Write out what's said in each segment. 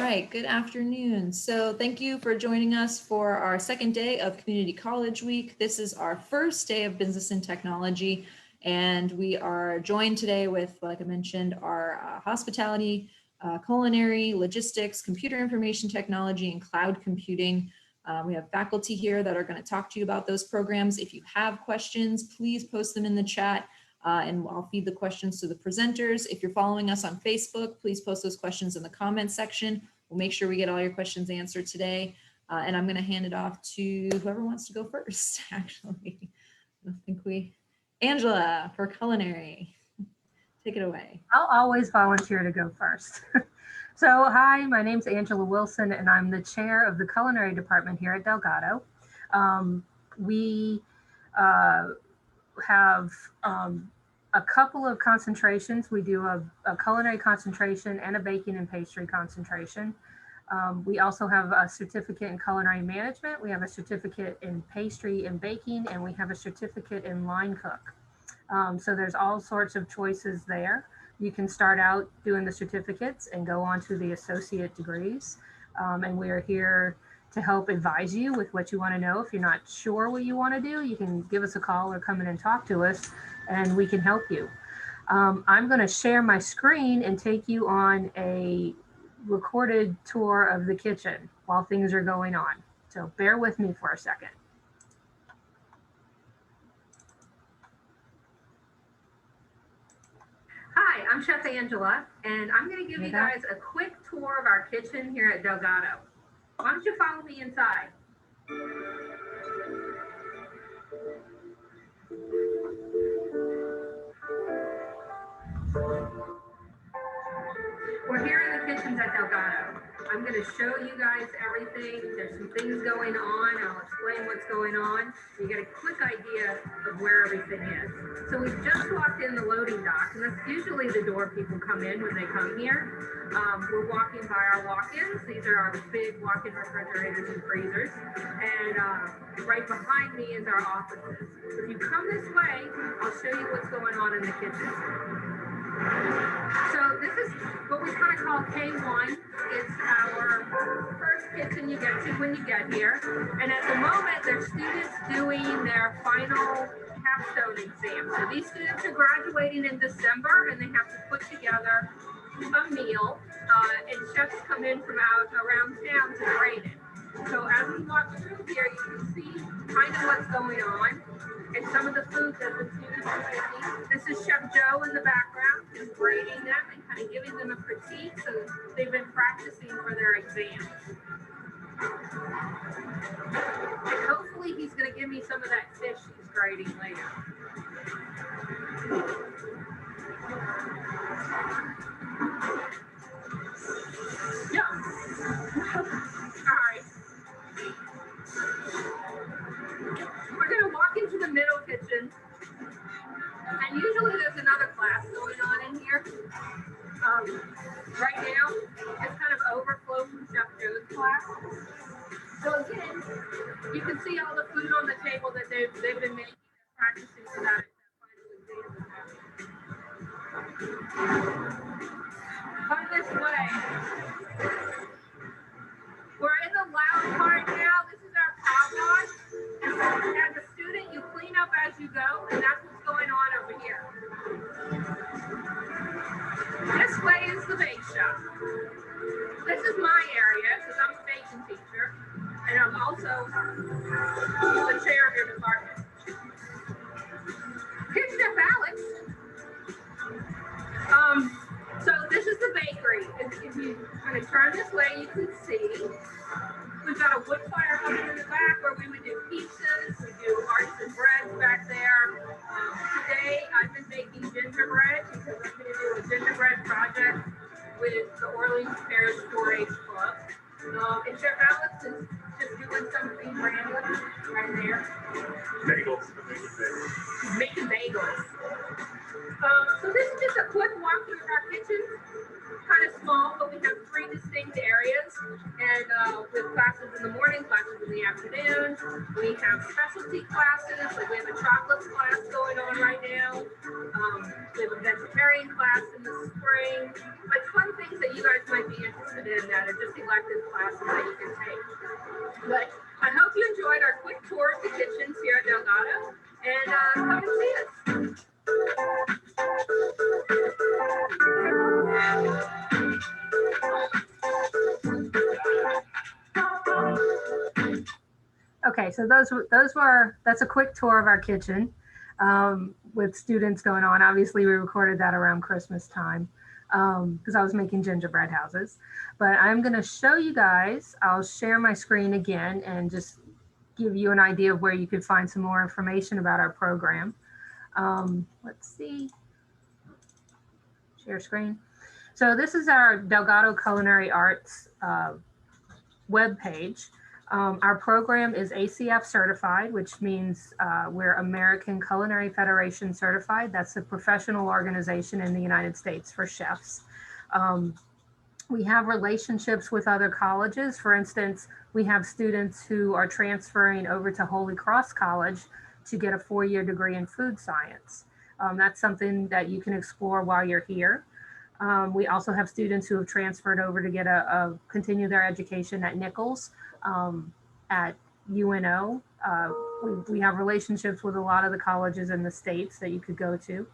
right, good afternoon. So thank you for joining us for our second day of Community College Week. This is our first day of Business and Technology, and we are joined today with, like I mentioned, our hospitality, culinary, logistics, computer information technology, and cloud computing. We have faculty here that are going to talk to you about those programs. If you have questions, please post them in the chat. And I'll feed the questions to the presenters. If you're following us on Facebook, please post those questions in the comments section. We'll make sure we get all your questions answered today. And I'm going to hand it off to whoever wants to go first, actually. I think Angela for Culinary. Take it away. I'll always volunteer to go first. So hi, my name's Angela Wilson, and I'm the chair of the Culinary Department here at Delgado. We have a couple of concentrations. We do a culinary concentration and a baking and pastry concentration. We also have a certificate in culinary management. We have a certificate in pastry and baking, and we have a certificate in line cook. So there's all sorts of choices there. You can start out doing the certificates and go on to the associate degrees. And we are here to help advise you with what you want to know. If you're not sure what you want to do, you can give us a call or come in and talk to us, and we can help you. I'm going to share my screen and take you on a recorded tour of the kitchen while things are going on. So bear with me for a second. Hi, I'm Chef Angela, and I'm going to give you guys a quick tour of our kitchen here at Delgado. Why don't you follow me inside? We're here in the kitchens at Delgado. I'm going to show you guys everything. There's some things going on. I'll explain what's going on. You get a quick idea of where everything is. So we've just walked in the loading dock, and that's usually the door people come in when they come here. We're walking by our walk-ins. These are our big walk-in refrigerators and freezers. And right behind me is our offices. If you come this way, I'll show you what's going on in the kitchen. So this is what we kind of call K1. It's our first kitchen you get to when you get here. And at the moment, there's students doing their final capstone exam. So these students are graduating in December, and they have to put together a meal. And chefs come in from around town to grade it. So as we walk through here, you can see kind of what's going on and some of the food that the students are making. This is Chef Joe in the background, who's grading them and kind of giving them a critique. So they've been practicing for their exams. And hopefully he's going to give me some of that fish he's grading later. Yeah. All right. We're going to walk into the middle kitchen, and usually there's another class going on in here. Right now, it's kind of overflow from Chef Joe's class. So again, you can see all the food on the table that they've been making and practicing for that final exam. Come this way. We're in the loud part now. This is our power wash. As a student, you clean up as you go, and that's what's going on over here. This way is the bake shop. This is my area because I'm a baking teacher, and I'm also the chair of your department. Here's Chef Alex. So this is the bakery. If you kind of turn this way, you can see we've got a wood fire oven in the back where we would do pizzas. We do artisan breads back there. Today I've been baking gingerbread because I'm going to do a gingerbread project with the Orleans Parish 4-H Club. And Chef Alex is just doing something random right there. Bagels. He's making bagels. So this is just a quick walkthrough of our kitchen. Kind of small, but we have 3 distinct areas. And with classes in the morning, classes in the afternoon. We have specialty classes, like we have a chocolate class going on right now. We have a vegetarian class in the spring. Like fun things that you guys might be interested in that or just elective classes that you can take. But I hope you enjoyed our quick tour of the kitchens here at Delgado, and come and see us. Okay, so that's a quick tour of our kitchen with students going on. Obviously, we recorded that around Christmas time because I was making gingerbread houses. But I'm going to show you guys. I'll share my screen again and just give you an idea of where you could find some more information about our program. Let's see. Share screen. So this is our Delgado Culinary Arts webpage. Our program is ACF certified, which means we're American Culinary Federation certified. That's a professional organization in the United States for chefs. We have relationships with other colleges. For instance, we have students who are transferring over to Holy Cross College to get a 4-year degree in food science. That's something that you can explore while you're here. We also have students who have transferred over to get continue their education at Nichols, at UNO. We have relationships with a lot of the colleges in the States that you could go to.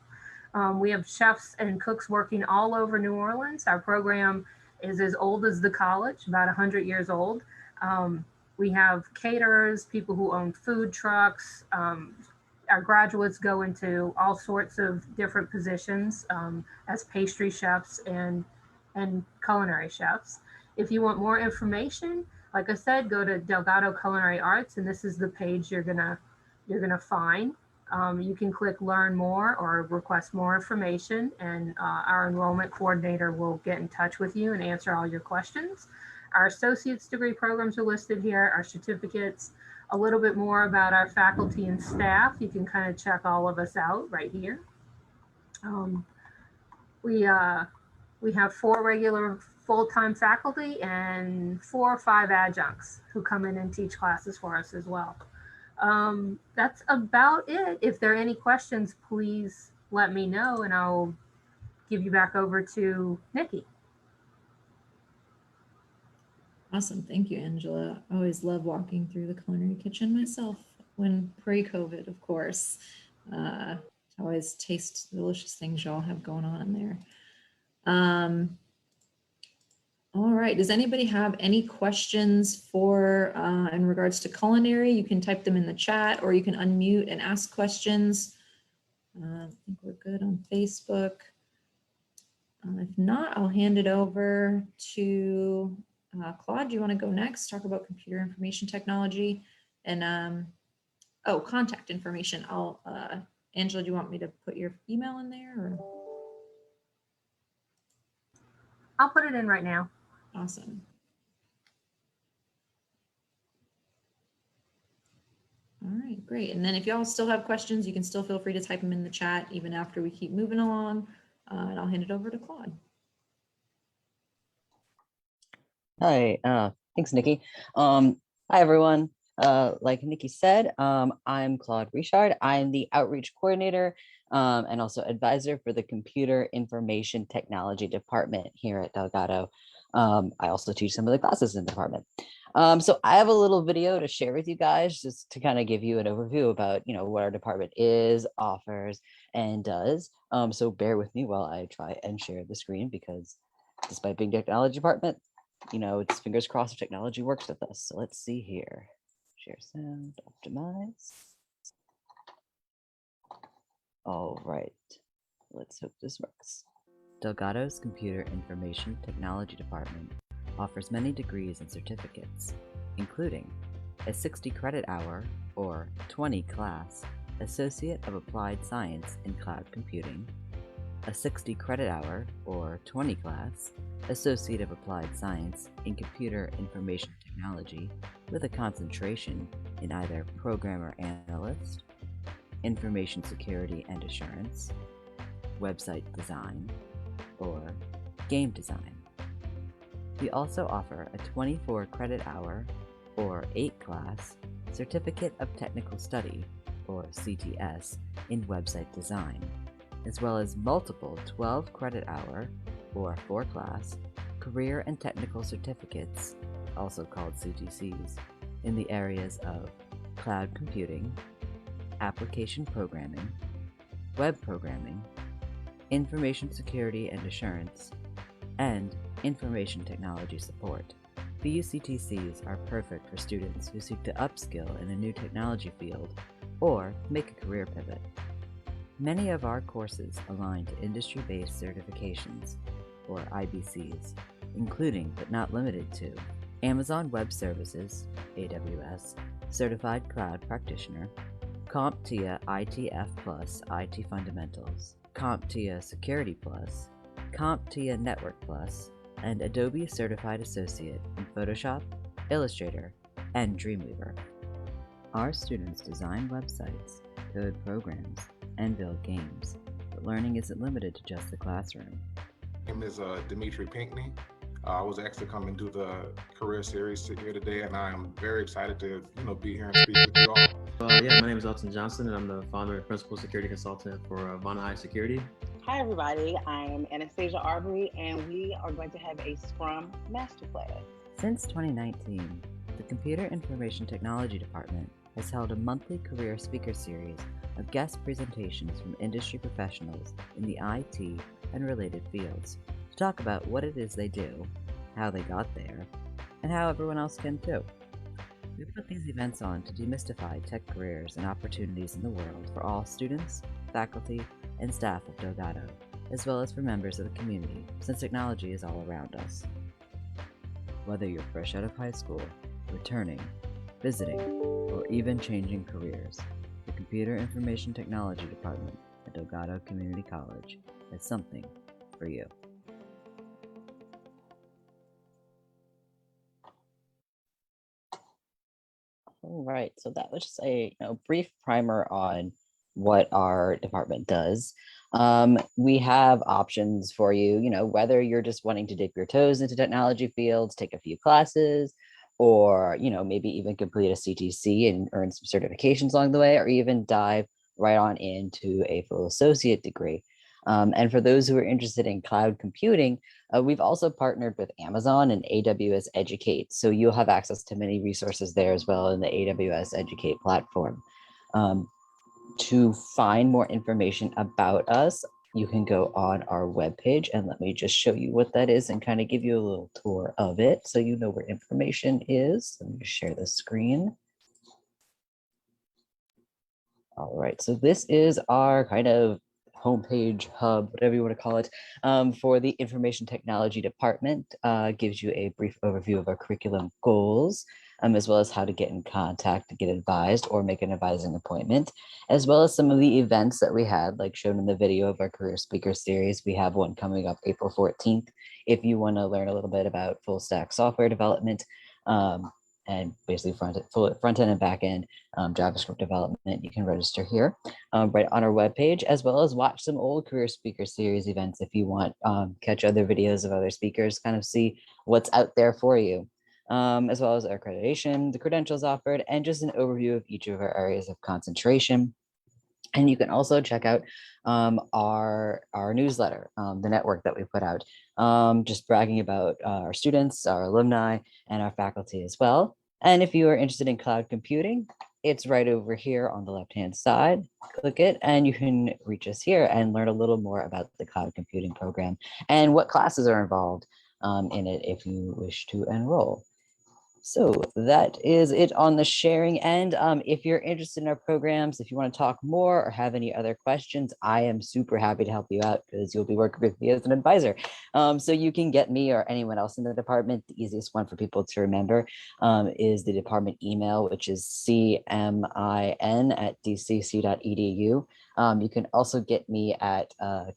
We have chefs and cooks working all over New Orleans. Our program is as old as the college, about 100 years old. We have caterers, people who own food trucks. Our graduates go into all sorts of different positions as pastry chefs and culinary chefs. If you want more information, like I said, go to Delgado Culinary Arts, and this is the page you're gonna find. You can click Learn More or request more information, and our enrollment coordinator will get in touch with you and answer all your questions. Our associate's degree programs are listed here, our certificates, a little bit more about our faculty and staff. You can kind of check all of us out right here. We have 4 regular full-time faculty and 4 or 5 adjuncts who come in and teach classes for us as well. That's about it. If there are any questions, please let me know and I'll give you back over to Nikki. Awesome. Thank you, Angela. I always love walking through the culinary kitchen myself when pre-COVID, of course. Always taste the delicious things y'all have going on in there. All right. Does anybody have any questions for in regards to culinary? You can type them in the chat or you can unmute and ask questions. I think we're good on Facebook. If not, I'll hand it over to Claude. Do you want to go next? Talk about computer information technology and oh, contact information. Angela, do you want me to put your email in there? Or? I'll put it in right now. Awesome. All right, great. And then if y'all still have questions, you can still feel free to type them in the chat even after we keep moving along. And I'll hand it over to Claude. Hi, thanks, Nikki. Hi, everyone. Like Nikki said, I'm Claude Richard. I'm the outreach coordinator and also advisor for the Computer Information Technology Department here at Delgado. I also teach some of the classes in the department. So I have a little video to share with you guys just to kind of give you an overview about, what our department is, offers, and does. So bear with me while I try and share the screen because despite being technology department, it's fingers crossed if technology works with us. So let's see here. Share sound, optimize. All right, let's hope this works. Delgado's Computer Information Technology Department offers many degrees and certificates, including a 60 credit hour or 20 class Associate of Applied Science in Cloud Computing, a 60 credit hour or 20 class Associate of Applied Science in Computer Information Technology with a concentration in either Programmer Analyst, Information Security and Assurance, Website Design, or Game Design. We also offer a 24 credit hour or 8 class Certificate of Technical Study, or CTS, in Website Design, as well as multiple 12 credit hour or 4 class career and technical certificates, also called CTCs, in the areas of cloud computing, application programming, web programming, information security and assurance, and information technology support. These CTCs are perfect for students who seek to upskill in a new technology field or make a career pivot. Many of our courses align to industry-based certifications, or IBCs, including but not limited to Amazon Web Services, AWS, Certified Cloud Practitioner, CompTIA ITF Plus IT Fundamentals, CompTIA Security Plus, CompTIA Network Plus, and Adobe Certified Associate in Photoshop, Illustrator, and Dreamweaver. Our students design websites, code programs, and build games, but learning isn't limited to just the classroom. My name is Dimitri Pinkney. I was asked to come and do the career series here today, and I am very excited to be here and speak with you all. Yeah, my name is Elton Johnson, and I'm the founder and principal security consultant for Vana High Security. Hi, everybody. I'm Anastasia Arbery, and we are going to have a Scrum Masterclass. Since 2019, the Computer Information Technology Department has held a monthly career speaker series of guest presentations from industry professionals in the IT and related fields to talk about what it is they do, how they got there, and how everyone else can too. We put these events on to demystify tech careers and opportunities in the world for all students, faculty, and staff of Delgado, as well as for members of the community, since technology is all around us. Whether you're fresh out of high school, returning, visiting, or even changing careers, the Computer Information Technology Department at Delgado Community College has something for you. All right, so that was just a brief primer on what our department does. We have options for you, whether you're just wanting to dip your toes into technology fields, take a few classes, or, maybe even complete a CTC and earn some certifications along the way, or even dive right on into a full associate degree. And for those who are interested in cloud computing, we've also partnered with Amazon and AWS Educate. So you'll have access to many resources there as well in the AWS Educate platform. To find more information about us, you can go on our webpage, and let me just show you what that is and kind of give you a little tour of it so you know where information is. Let me just share the screen. All right, so this is our kind of homepage hub, whatever you want to call it, for the Information Technology Department. Gives you a brief overview of our curriculum goals, as well as how to get in contact to get advised or make an advising appointment, as well as some of the events that we had, like shown in the video of our career speaker series. We have one coming up April 14th. If you want to learn a little bit about full stack software development, and basically front end and back end JavaScript development, you can register here right on our webpage, as well as watch some old career speaker series events if you want, catch other videos of other speakers, kind of see what's out there for you, as well as our accreditation, the credentials offered, and just an overview of each of our areas of concentration. And you can also check out our newsletter, the network that we put out, just bragging about our students, our alumni, and our faculty as well. And if you are interested in cloud computing, it's right over here on the left-hand side. Click it, and you can reach us here and learn a little more about the cloud computing program and what classes are involved in it if you wish to enroll. So that is it on the sharing end. If you're interested in our programs, if you want to talk more or have any other questions, I am super happy to help you out because you'll be working with me as an advisor. So you can get me or anyone else in the department. The easiest one for people to remember is the department email, which is cmin@dcc.edu. You can also get me at don't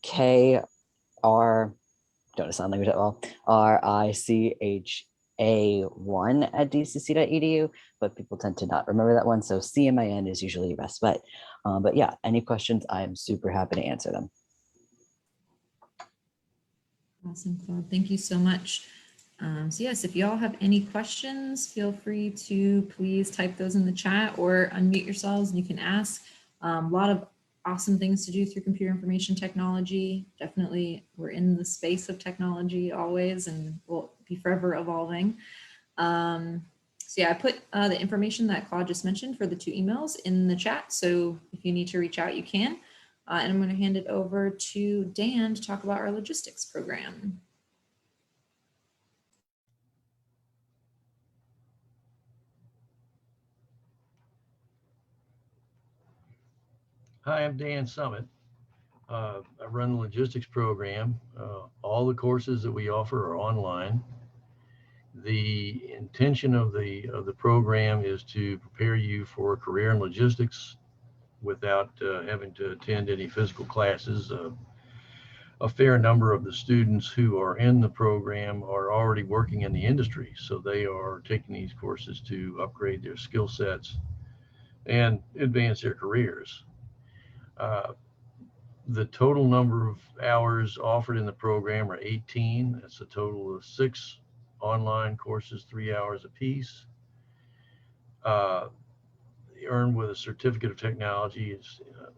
sound language at all, RICHA1@dcc.edu, but people tend to not remember that one. So CMIN is usually your best bet. But yeah, any questions, I am super happy to answer them. Awesome, Claude. Thank you so much. So yes, if y'all have any questions, feel free to please type those in the chat or unmute yourselves and you can ask. A lot of awesome things to do through computer information technology. Definitely, we're in the space of technology always, and will be forever evolving. So yeah, I put the information that Claude just mentioned for the 2 emails in the chat. So if you need to reach out, you can. And I'm going to hand it over to Dan to talk about our logistics program. Hi, I'm Dan Summit. I run the logistics program. All the courses that we offer are online. The intention of the program is to prepare you for a career in logistics without having to attend any physical classes. A fair number of the students who are in the program are already working in the industry, so they are taking these courses to upgrade their skill sets and advance their careers. The total number of hours offered in the program are 18. That's a total of 6 online courses, 3 hours apiece. Earned with a certificate of technology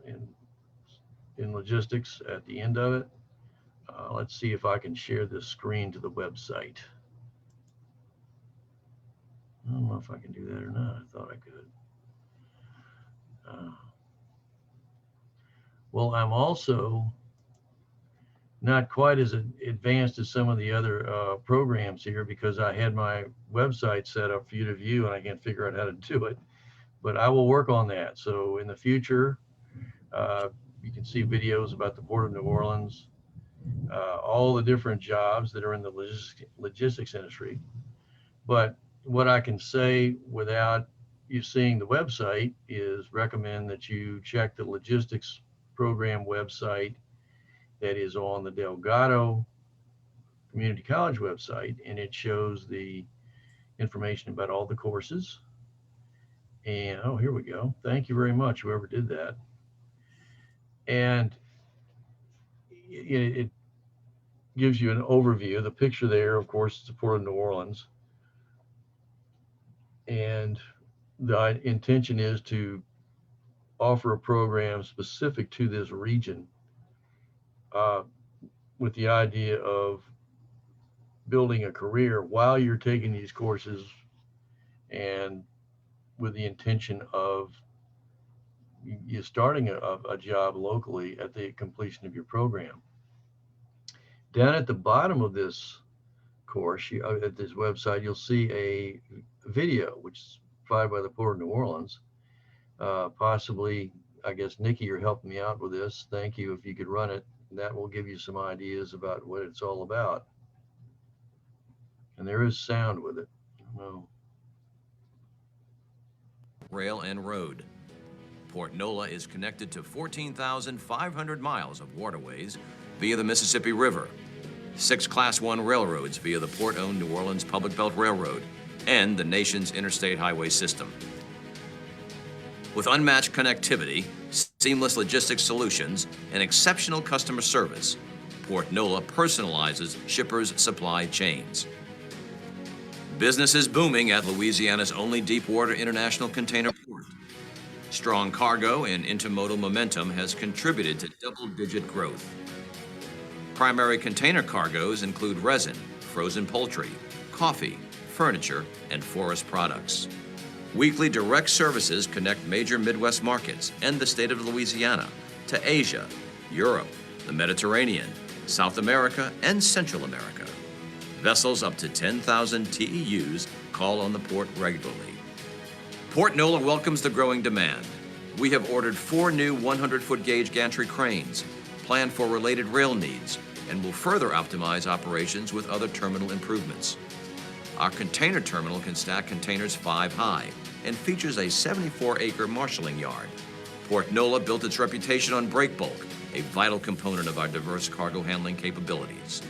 in logistics at the end of it. Let's see if I can share this screen to the website. I don't know if I can do that or not. I thought I could. Well, I'm also not quite as advanced as some of the other programs here because I had my website set up for you to view and I can't figure out how to do it, but I will work on that. So in the future, you can see videos about the Port of New Orleans, all the different jobs that are in the logistics industry. But what I can say without you seeing the website is recommend that you check the logistics program website that is on the Delgado Community College website, and it shows the information about all the courses. And oh, here we go. Thank you very much, whoever did that. And it gives you an overview. The picture there, of course, is the Port of New Orleans. And the intention is to offer a program specific to this region with the idea of building a career while you're taking these courses and with the intention of you starting a job locally at the completion of your program. Down at the bottom of this course, at this website, you'll see a video, which is provided by the Port of New Orleans. Possibly, I guess, Nikki, you're helping me out with this. Thank you. If you could run it, that will give you some ideas about what it's all about. And there is sound with it. No. Rail and road. Port Nola is connected to 14,500 miles of waterways via the Mississippi River, 6 Class 1 railroads via the port-owned New Orleans Public Belt Railroad, and the nation's interstate highway system. With unmatched connectivity, seamless logistics solutions, and exceptional customer service, Port Nola personalizes shippers' supply chains. Business is booming at Louisiana's only deepwater international container port. Strong cargo and intermodal momentum has contributed to double-digit growth. Primary container cargoes include resin, frozen poultry, coffee, furniture, and forest products. Weekly direct services connect major Midwest markets and the state of Louisiana to Asia, Europe, the Mediterranean, South America, and Central America. Vessels up to 10,000 TEUs call on the port regularly. Port Nola welcomes the growing demand. We have ordered 4 new 100-foot gauge gantry cranes, planned for related rail needs, and will further optimize operations with other terminal improvements. Our container terminal can stack containers 5 high and features a 74-acre marshaling yard. Port Nola built its reputation on break bulk, a vital component of our diverse cargo handling capabilities.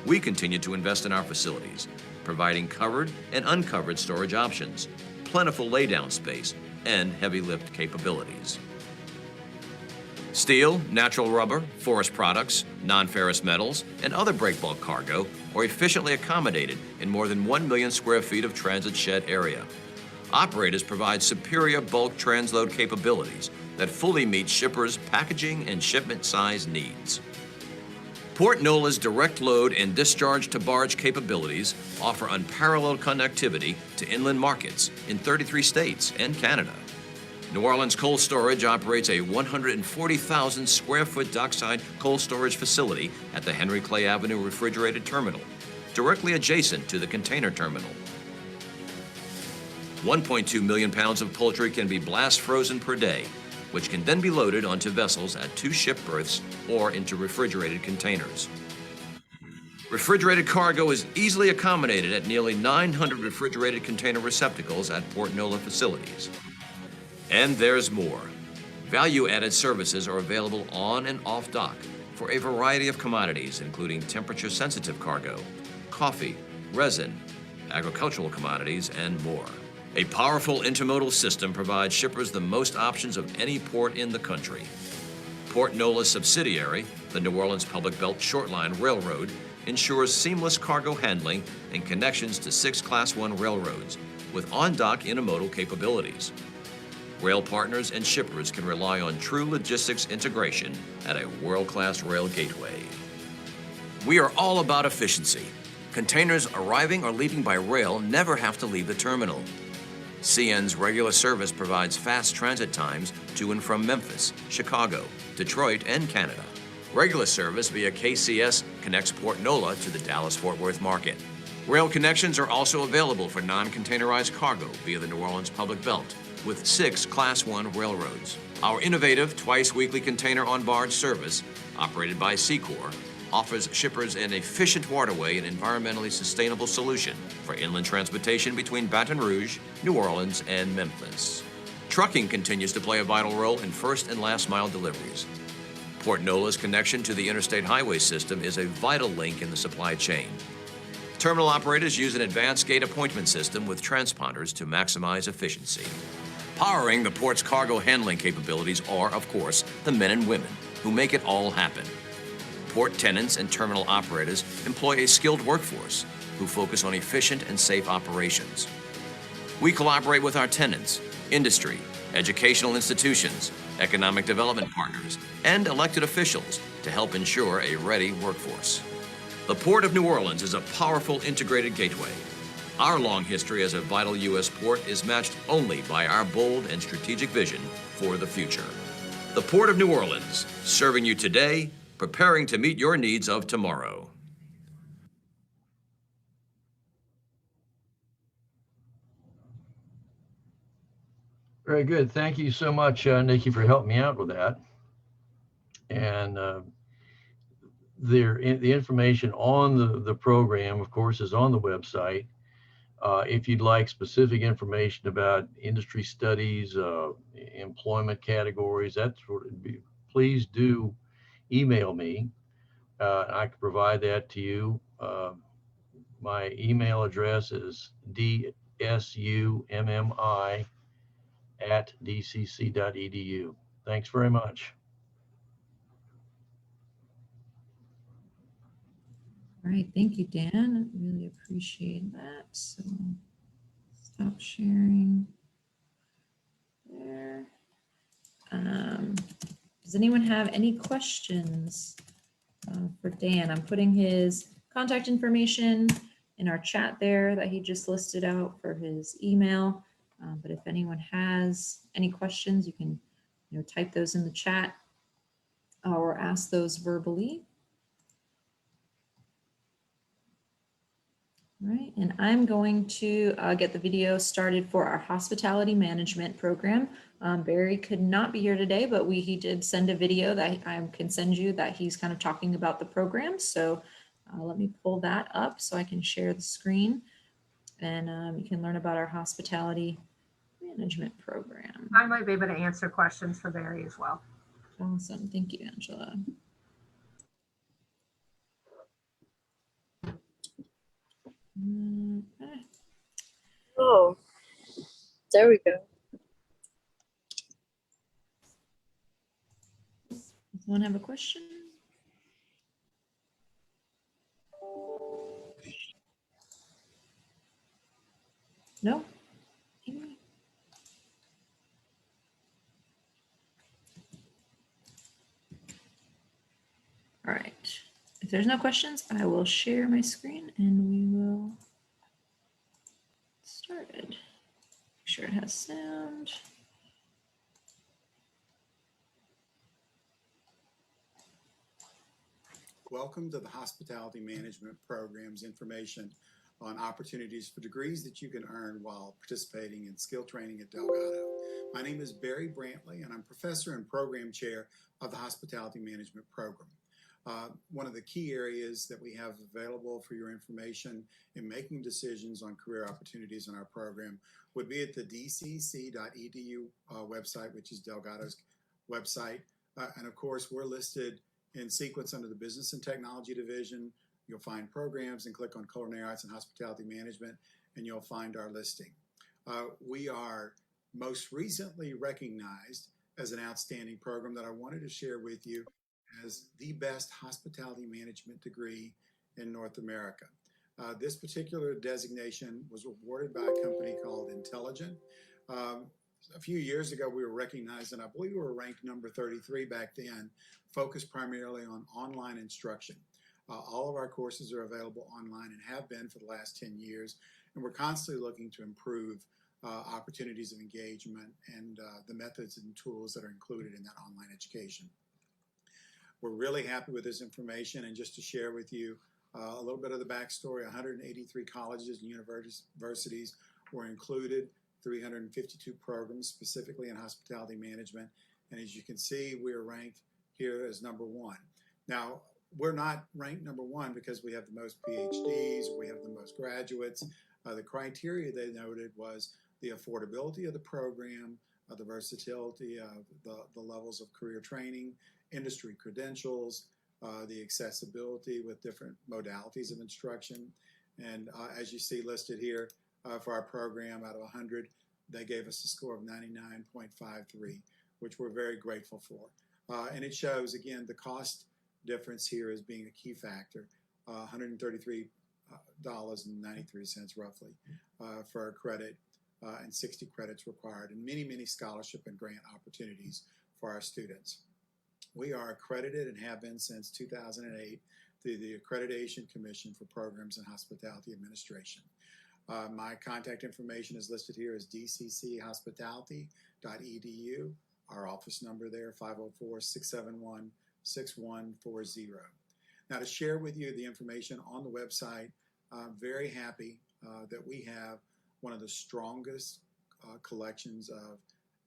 We continue to invest in our facilities, providing covered and uncovered storage options, plentiful laydown space, and heavy lift capabilities. Steel, natural rubber, forest products, non-ferrous metals, and other break bulk cargo are efficiently accommodated in more than 1 million square feet of transit shed area. Operators provide superior bulk transload capabilities that fully meets shippers' packaging and shipment size needs. Port Nola's direct load and discharge to barge capabilities offer unparalleled connectivity to inland markets in 33 states and Canada. New Orleans Cold Storage operates a 140,000 square foot dockside cold storage facility at the Henry Clay Avenue Refrigerated Terminal, directly adjacent to the container terminal. 1.2 million pounds of poultry can be blast frozen per day, which can then be loaded onto vessels at 2 ship berths or into refrigerated containers. Refrigerated cargo is easily accommodated at nearly 900 refrigerated container receptacles at Port Nola facilities. And there's more. Value-added services are available on and off dock for a variety of commodities, including temperature-sensitive cargo, coffee, resin, agricultural commodities, and more. A powerful intermodal system provides shippers the most options of any port in the country. Port Nola's subsidiary, the New Orleans Public Belt Shortline Railroad, ensures seamless cargo handling and connections to 6 Class I railroads with on-dock intermodal capabilities. Rail partners and shippers can rely on true logistics integration at a world-class rail gateway. We are all about efficiency. Containers arriving or leaving by rail never have to leave the terminal. CN's regular service provides fast transit times to and from Memphis, Chicago, Detroit, and Canada. Regular service via KCS connects Port Nola to the Dallas-Fort Worth market. Rail connections are also available for non-containerized cargo via the New Orleans Public Belt, with 6 Class I railroads. Our innovative twice-weekly container on-barge service, operated by Secor, offers shippers an efficient waterway and environmentally sustainable solution for inland transportation between Baton Rouge, New Orleans, and Memphis. Trucking continues to play a vital role in first and last mile deliveries. Port Nola's connection to the interstate highway system is a vital link in the supply chain. Terminal operators use an advanced gate appointment system with transponders to maximize efficiency. Powering the port's cargo handling capabilities are, of course, the men and women who make it all happen. Port tenants and terminal operators employ a skilled workforce who focus on efficient and safe operations. We collaborate with our tenants, industry, educational institutions, economic development partners, and elected officials to help ensure a ready workforce. The Port of New Orleans is a powerful integrated gateway. Our long history as a vital U.S. port is matched only by our bold and strategic vision for the future. The Port of New Orleans, serving you today, preparing to meet your needs of tomorrow. Very good. Thank you so much, Nikki, for helping me out with that. And the information on the program, of course, is on the website. If you'd like specific information about industry studies, employment categories, please do email me. I can provide that to you. My email address is dsummi@dcc.edu. Thanks very much. All right, thank you, Dan. I really appreciate that. So stop sharing there. Does anyone have any questions for Dan? I'm putting his contact information in our chat there that he just listed out for his email. But if anyone has any questions, you can type those in the chat or ask those verbally. All right, and I'm going to get the video started for our hospitality management program. Barry could not be here today, but he did send a video that I can send you that he's kind of talking about the program. So let me pull that up so I can share the screen, and you can learn about our hospitality management program. I might be able to answer questions for Barry as well. Awesome, thank you, Angela. Okay. Oh, there we go. Does anyone have a question? No? Anyway. there's no questions, I will share my screen and we will get started. Make sure it has sound. Welcome to the Hospitality Management Program's information on opportunities for degrees that you can earn while participating in skill training at Delgado. My name is Barry Brantley, and I'm professor and program chair of the Hospitality Management Program. One of the key areas that we have available for your information in making decisions on career opportunities in our program would be at the dcc.edu website, which is Delgado's website. And of course, we're listed in sequence under the Business and Technology Division. You'll find programs and click on Culinary Arts and Hospitality Management, and you'll find our listing. We are most recently recognized as an outstanding program that I wanted to share with you as the best hospitality management degree in North America. This particular designation was awarded by a company called Intelligent. A few years ago, we were recognized, and I believe we were ranked number 33 back then, focused primarily on online instruction. All of our courses are available online and have been for the last 10 years, and we're constantly looking to improve opportunities of engagement and the methods and tools that are included in that online education. We're really happy with this information, and just to share with you a little bit of the backstory, 183 colleges and universities were included, 352 programs specifically in hospitality management, and as you can see, we are ranked here as number one. Now, we're not ranked number one because we have the most PhDs, we have the most graduates. The criteria they noted was the affordability of the program, the versatility of the levels of career training, industry credentials, the accessibility with different modalities of instruction. And as you see listed here, for our program, out of 100, they gave us a score of 99.53, which we're very grateful for. And it shows, again, the cost difference here as being a key factor, $133.93 roughly for a credit, and 60 credits required, and many, many scholarship and grant opportunities for our students. We are accredited and have been since 2008 through the Accreditation Commission for Programs in Hospitality Administration. My contact information is listed here as dcchospitality.edu. Our office number there, 504-671-6140. Now, to share with you the information on the website, I'm very happy that we have one of the strongest collections of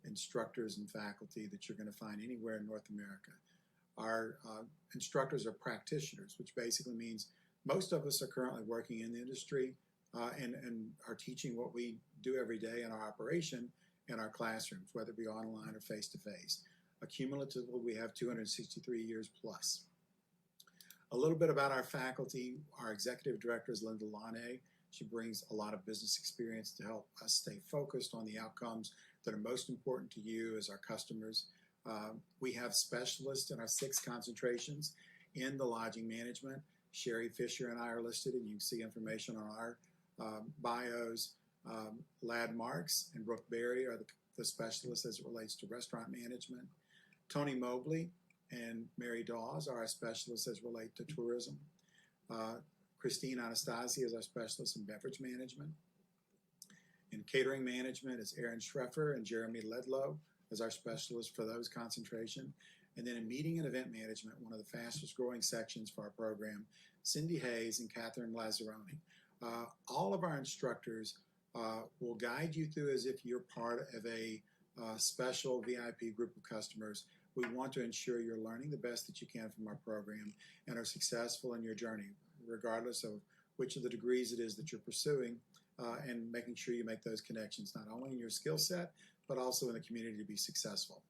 instructors and faculty that you're going to find anywhere in North America. Our instructors are practitioners, which basically means most of us are currently working in the industry and are teaching what we do every day in our operation in our classrooms, whether it be online or face-to-face. Cumulatively, we have 263 years plus. A little bit about our faculty. Our executive director is Linda Lane. She brings a lot of business experience to help us stay focused on the outcomes that are most important to you as our customers. We have specialists in our 6 concentrations in the lodging management. Sherry Fisher and I are listed, and you can see information on our bios. Lad Marks and Brooke Berry are the specialists as it relates to restaurant management. Tony Mobley and Mary Dawes are our specialists as relate to tourism. Christine Anastasia is our specialist in beverage management. In catering management is Aaron Schreffer and Jeremy Ledlow as our specialists for those concentration. And then in meeting and event management, one of the fastest growing sections for our program, Cindy Hayes and Catherine Lazzaroni. All of our instructors will guide you through as if you're part of a special VIP group of customers. We want to ensure you're learning the best that you can from our program and are successful in your journey, regardless of which of the degrees it is that you're pursuing, and making sure you make those connections, not only in your skill set, but also in the community to be successful.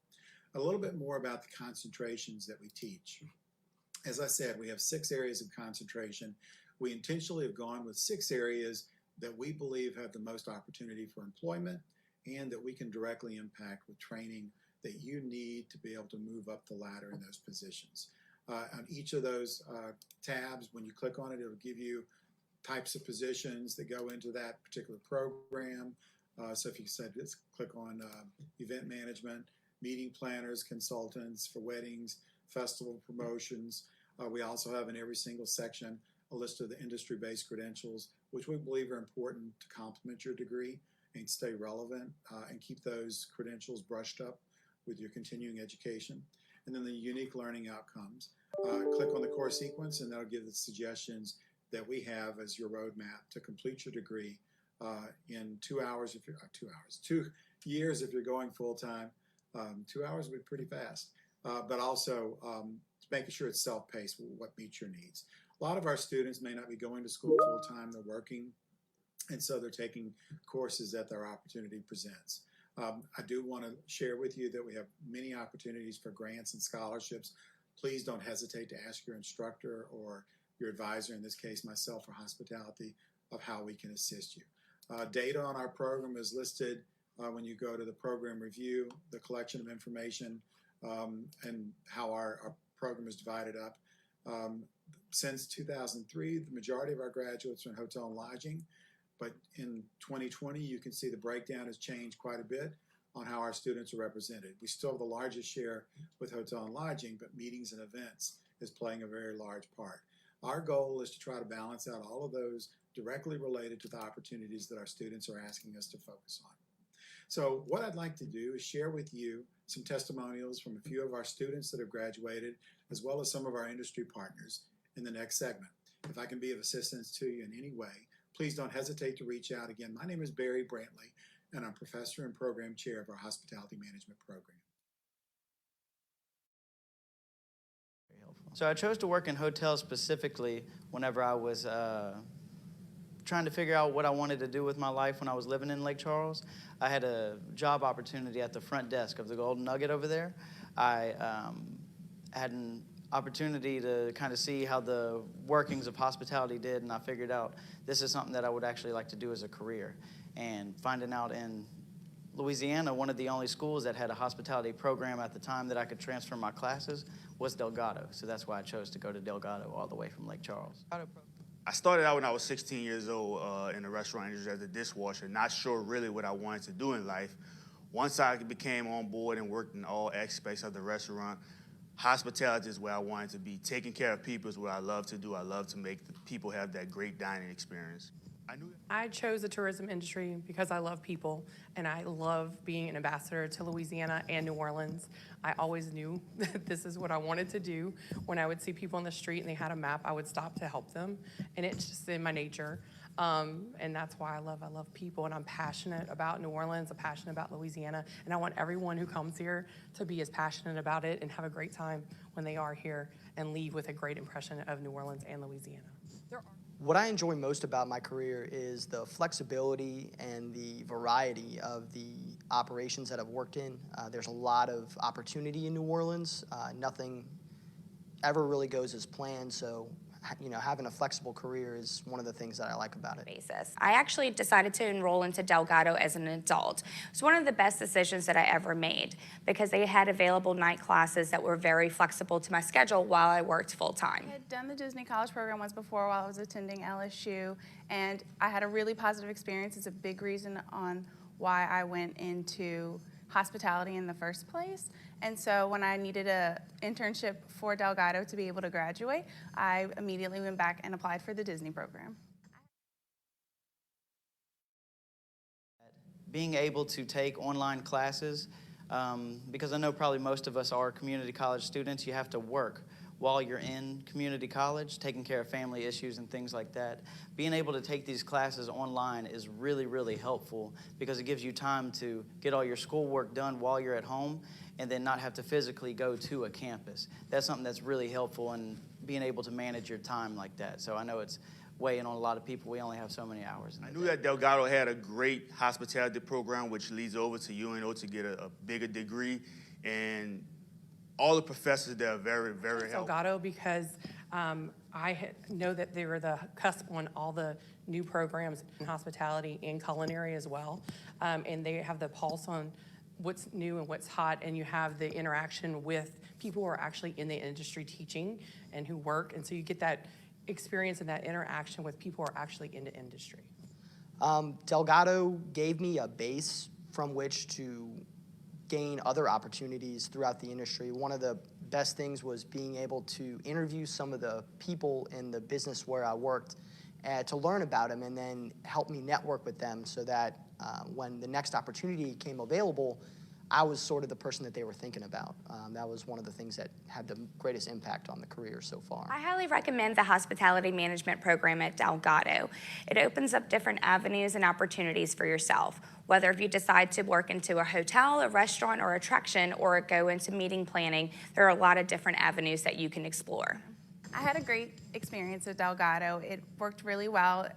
A little bit more about the concentrations that we teach. As I said, we have 6 areas of concentration. We intentionally have gone with 6 areas that we believe have the most opportunity for employment and that we can directly impact with training that you need to be able to move up the ladder in those positions. On each of those tabs, when you click on it, it'll give you types of positions that go into that particular program. So if you said, let's click on event management, meeting planners, consultants for weddings, festival promotions. We also have in every single section a list of the industry-based credentials, which we believe are important to complement your degree and stay relevant and keep those credentials brushed up with your continuing education. And then the unique learning outcomes. Click on the course sequence and that'll give the suggestions that we have as your roadmap to complete your degree in 2 hours, if you're 2 hours, 2 years if you're going full-time. 2 hours would be pretty fast, but also making sure it's self-paced, what meets your needs. A lot of our students may not be going to school full-time, they're working, and so they're taking courses that their opportunity presents. I do want to share with you that we have many opportunities for grants and scholarships. Please don't hesitate to ask your instructor or your advisor, in this case myself for hospitality, of how we can assist you. Data on our program is listed when you go to the program review, the collection of information, and how our program is divided up. Since 2003, the majority of our graduates are in hotel and lodging, but in 2020, you can see the breakdown has changed quite a bit on how our students are represented. We still have the largest share with hotel and lodging, but meetings and events is playing a very large part. Our goal is to try to balance out all of those directly related to the opportunities that our students are asking us to focus on. So what I'd like to do is share with you some testimonials from a few of our students that have graduated, as well as some of our industry partners in the next segment. If I can be of assistance to you in any way, please don't hesitate to reach out. Again, my name is Barry Brantley, and I'm professor and program chair of our hospitality management program. So I chose to work in hotels specifically whenever I was trying to figure out what I wanted to do with my life when I was living in Lake Charles. I had a job opportunity at the front desk of the Golden Nugget over there. I had an opportunity to kind of see how the workings of hospitality did, and I figured out this is something that I would actually like to do as a career. And finding out in Louisiana, one of the only schools that had a hospitality program at the time that I could transfer my classes was Delgado. So that's why I chose to go to Delgado all the way from Lake Charles. I started out when I was 16 years old in the restaurant industry as a dishwasher, not sure really what I wanted to do in life. Once I became on board and worked in all aspects of the restaurant, hospitality is where I wanted to be. Taking care of people is what I love to do. I love to make the people have that great dining experience. I chose the tourism industry because I love people and I love being an ambassador to Louisiana and New Orleans. I always knew that this is what I wanted to do. When I would see people on the street and they had a map, I would stop to help them, and it's just in my nature. And that's why I love people, and I'm passionate about New Orleans, I'm passionate about Louisiana, and I want everyone who comes here to be as passionate about it and have a great time when they are here and leave with a great impression of New Orleans and Louisiana. What I enjoy most about my career is the flexibility and the variety of the operations that I've worked in. There's a lot of opportunity in New Orleans. Nothing ever really goes as planned, so having a flexible career is one of the things that I like about it. I actually decided to enroll into Delgado as an adult. It's one of the best decisions that I ever made because they had available night classes that were very flexible to my schedule while I worked full-time. I had done the Disney College program once before while I was attending LSU, and I had a really positive experience. It's a big reason on why I went into hospitality in the first place. And so when I needed an internship for Delgado to be able to graduate, I immediately went back and applied for the Disney program. Being able to take online classes, because I know probably most of us are community college students, you have to work while you're in community college, taking care of family issues and things like that. Being able to take these classes online is really, really helpful because it gives you time to get all your schoolwork done while you're at home and then not have to physically go to a campus. That's something that's really helpful in being able to manage your time like that. So I know it's weighing on a lot of people. We only have so many hours. I knew that Delgado had a great hospitality program which leads over to UNO to get a bigger degree, and all the professors there are very, very helpful. Delgado because I know that they were the cusp on all the new programs in hospitality and culinary as well. And they have the pulse on what's new and what's hot, and you have the interaction with people who are actually in the industry teaching and who work. And so you get that experience and that interaction with people who are actually in the industry. Delgado gave me a base from which to gain other opportunities throughout the industry. One of the best things was being able to interview some of the people in the business where I worked to learn about them and then help me network with them so that when the next opportunity came available, I was sort of the person that they were thinking about. That was one of the things that had the greatest impact on the career so far. I highly recommend the hospitality management program at Delgado. It opens up different avenues and opportunities for yourself, whether if you decide to work into a hotel, a restaurant, or attraction, or go into meeting planning. There are a lot of different avenues that you can explore. I had a great experience at Delgado. It worked really well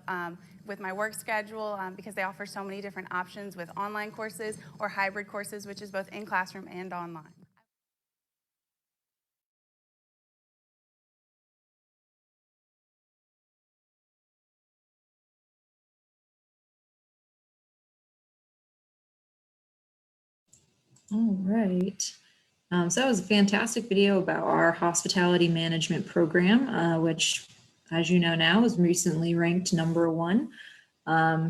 with my work schedule because they offer so many different options with online courses or hybrid courses, which is both in classroom and online. All right. So that was a fantastic video about our hospitality management program, which, as you know now, is recently ranked #1.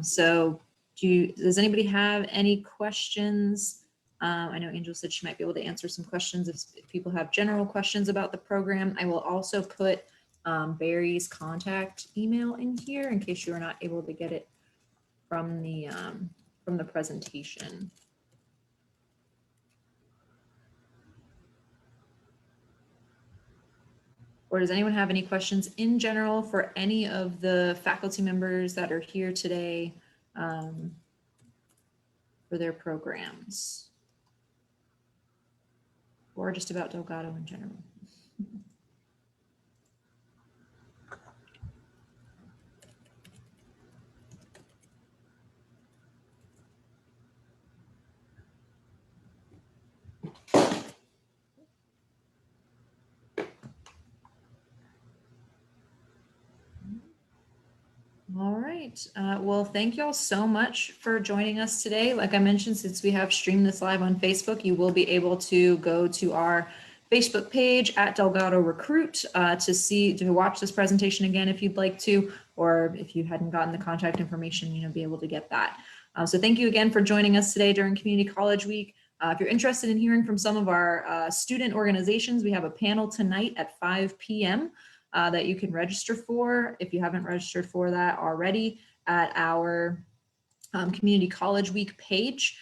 So does anybody have any questions? I know Angel said she might be able to answer some questions if people have general questions about the program. I will also put Barry's contact email in here in case you are not able to get it from the presentation. Or does anyone have any questions in general for any of the faculty members that are here today for their programs? Or just about Delgado in general? All right. Well, thank you all so much for joining us today. Like I mentioned, since we have streamed this live on Facebook, you will be able to go to our Facebook page at Delgado Recruit to watch this presentation again if you'd like to, or if you hadn't gotten the contact information, be able to get that. So thank you again for joining us today during Community College Week. If you're interested in hearing from some of our student organizations, we have a panel tonight at 5 p.m. That you can register for if you haven't registered for that already at our Community College Week page,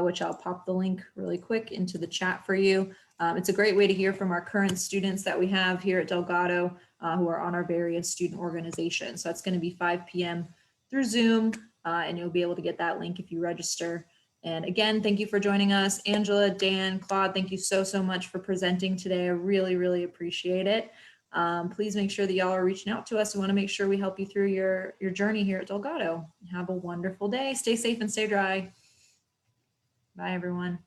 which I'll pop the link really quick into the chat for you. It's a great way to hear from our current students that we have here at Delgado who are on our various student organizations. So it's going to be 5 p.m. through Zoom, and you'll be able to get that link if you register. And again, thank you for joining us. Angela, Dan, Claude, thank you so much for presenting today. I really, really appreciate it. Please make sure that y'all are reaching out to us. We want to make sure we help you through your journey here at Delgado. Have a wonderful day. Stay safe and stay dry. Bye, everyone.